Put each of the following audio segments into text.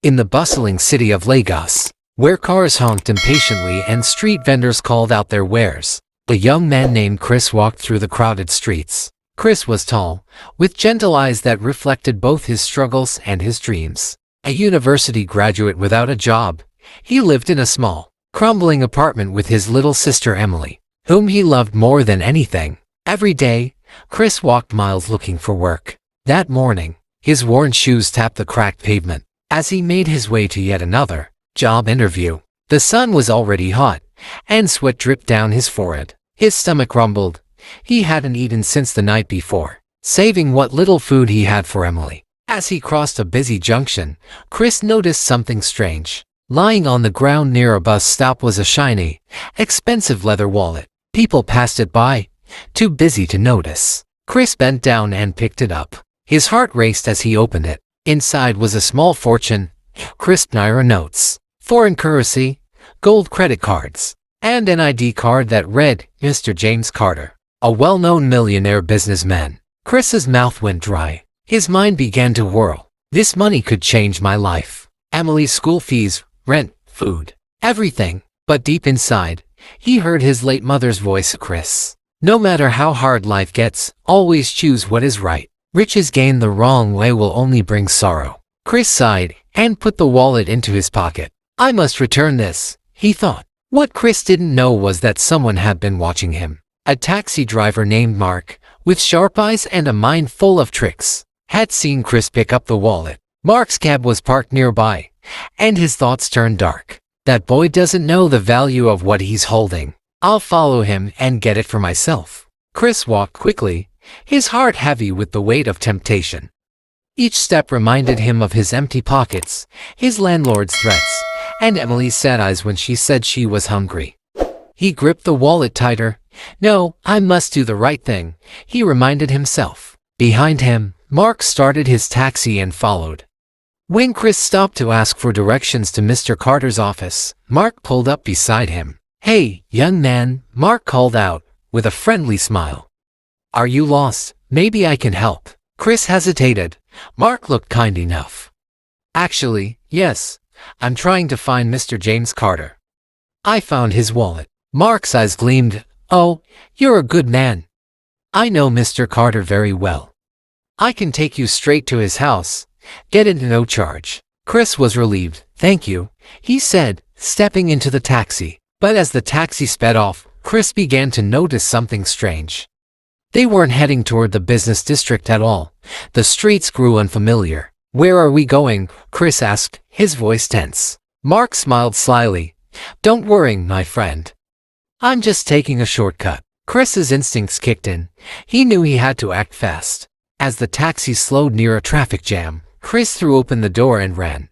In the bustling city of Lagos, where cars honked impatiently and street vendors called out their wares, a young man named Chris walked through the crowded streets. Chris was tall, with gentle eyes that reflected both his struggles and his dreams. A university graduate without a job, he lived in a small, crumbling apartment with his little sister Emily, whom he loved more than anything. Every day, Chris walked miles looking for work. That morning, his worn shoes tapped the cracked pavement. As he made his way to yet another job interview, the sun was already hot, and sweat dripped down his forehead. His stomach rumbled. He hadn't eaten since the night before, saving what little food he had for Emily. As he crossed a busy junction, Chris noticed something strange. Lying on the ground near a bus stop was a shiny, expensive leather wallet. People passed it by, too busy to notice. Chris bent down and picked it up. His heart raced as he opened it. Inside was a small fortune, crisp Naira notes, foreign currency, gold credit cards, and an ID card that read, Mr. James Carter, a well-known millionaire businessman. Chris's mouth went dry. His mind began to whirl. This money could change my life. Emily's school fees, rent, food, everything. But deep inside, he heard his late mother's voice. Chris, no matter how hard life gets, always choose what is right. Riches gained the wrong way will only bring sorrow. Chris sighed and put the wallet into his pocket. I must return this, he thought. What Chris didn't know was that someone had been watching him. A taxi driver named Mark, with sharp eyes and a mind full of tricks, had seen Chris pick up the wallet. Mark's cab was parked nearby, and his thoughts turned dark. That boy doesn't know the value of what he's holding. I'll follow him and get it for myself. Chris walked quickly, his heart heavy with the weight of temptation. Each step reminded him of his empty pockets, his landlord's threats, and Emily's sad eyes when she said she was hungry. He gripped the wallet tighter. No, I must do the right thing, he reminded himself. Behind him, Mark started his taxi and followed. When Chris stopped to ask for directions to Mr. Carter's office, Mark pulled up beside him. Hey, young man, Mark called out, with a friendly smile. Are you lost? Maybe I can help. Chris hesitated. Mark looked kind enough. Actually, yes. I'm trying to find Mr. James Carter. I found his wallet. Mark's eyes gleamed. Oh, you're a good man. I know Mr. Carter very well. I can take you straight to his house. Get it at no charge. Chris was relieved. Thank you, he said, stepping into the taxi. But as the taxi sped off, Chris began to notice something strange. They weren't heading toward the business district at all. The streets grew unfamiliar. Where are we going? Chris asked, his voice tense. Mark smiled slyly. Don't worry, my friend. I'm just taking a shortcut. Chris's instincts kicked in. He knew he had to act fast. As the taxi slowed near a traffic jam, Chris threw open the door and ran.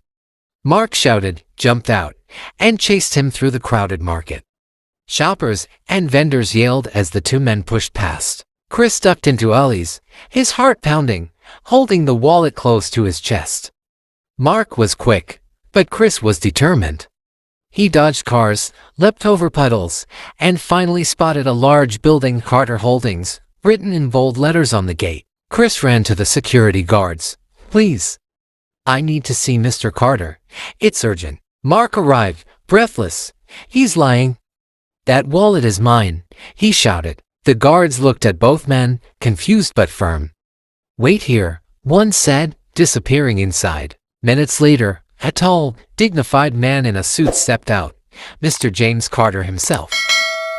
Mark shouted, jumped out, and chased him through the crowded market. Shoppers and vendors yelled as the two men pushed past. Chris ducked into alleys, his heart pounding, holding the wallet close to his chest. Mark was quick, but Chris was determined. He dodged cars, leapt over puddles, and finally spotted a large building, Carter Holdings, written in bold letters on the gate. Chris ran to the security guards. Please. I need to see Mr. Carter. It's urgent. Mark arrived, breathless. He's lying. That wallet is mine, he shouted. The guards looked at both men, confused but firm. Wait here, one said, disappearing inside. Minutes later, a tall, dignified man in a suit stepped out, Mr. James Carter himself.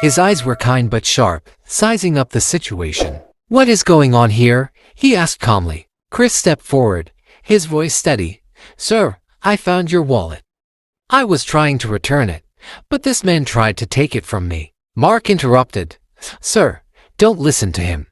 His eyes were kind but sharp, sizing up the situation. What is going on here? He asked calmly. Chris stepped forward, his voice steady. Sir, I found your wallet. I was trying to return it, but this man tried to take it from me. Mark interrupted. Sir, don't listen to him.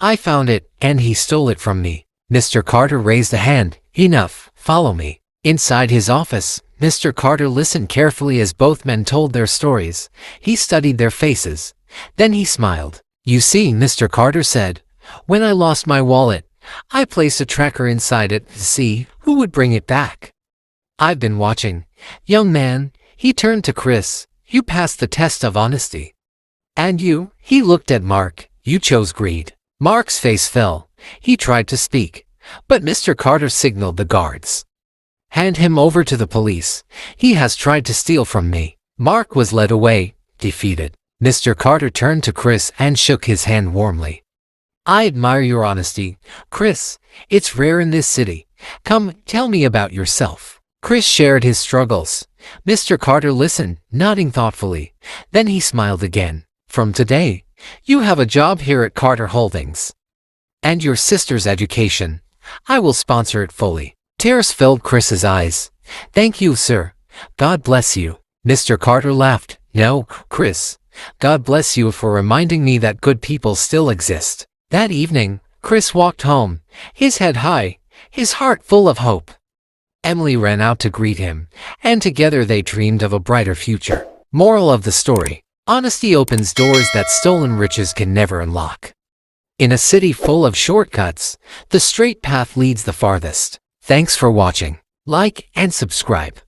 I found it, and he stole it from me. Mr. Carter raised a hand. Enough, follow me. Inside his office, Mr. Carter listened carefully as both men told their stories. He studied their faces. Then he smiled. You see, Mr. Carter said, when I lost my wallet, I placed a tracker inside it to see who would bring it back. I've been watching. Young man, he turned to Chris. You passed the test of honesty. And you, he looked at Mark, you chose greed. Mark's face fell. He tried to speak, but Mr. Carter signaled the guards. Hand him over to the police. He has tried to steal from me. Mark was led away, defeated. Mr. Carter turned to Chris and shook his hand warmly. I admire your honesty, Chris. It's rare in this city. Come, tell me about yourself. Chris shared his struggles. Mr. Carter listened, nodding thoughtfully. Then he smiled again. From today, you have a job here at Carter Holdings. And your sister's education. I will sponsor it fully. Tears filled Chris's eyes. Thank you, sir. God bless you. Mr. Carter laughed. No, Chris. God bless you for reminding me that good people still exist. That evening, Chris walked home, his head high, his heart full of hope. Emily ran out to greet him, and together they dreamed of a brighter future. Moral of the story: honesty opens doors that stolen riches can never unlock. In a city full of shortcuts, the straight path leads the farthest. Thanks for watching. Like and subscribe.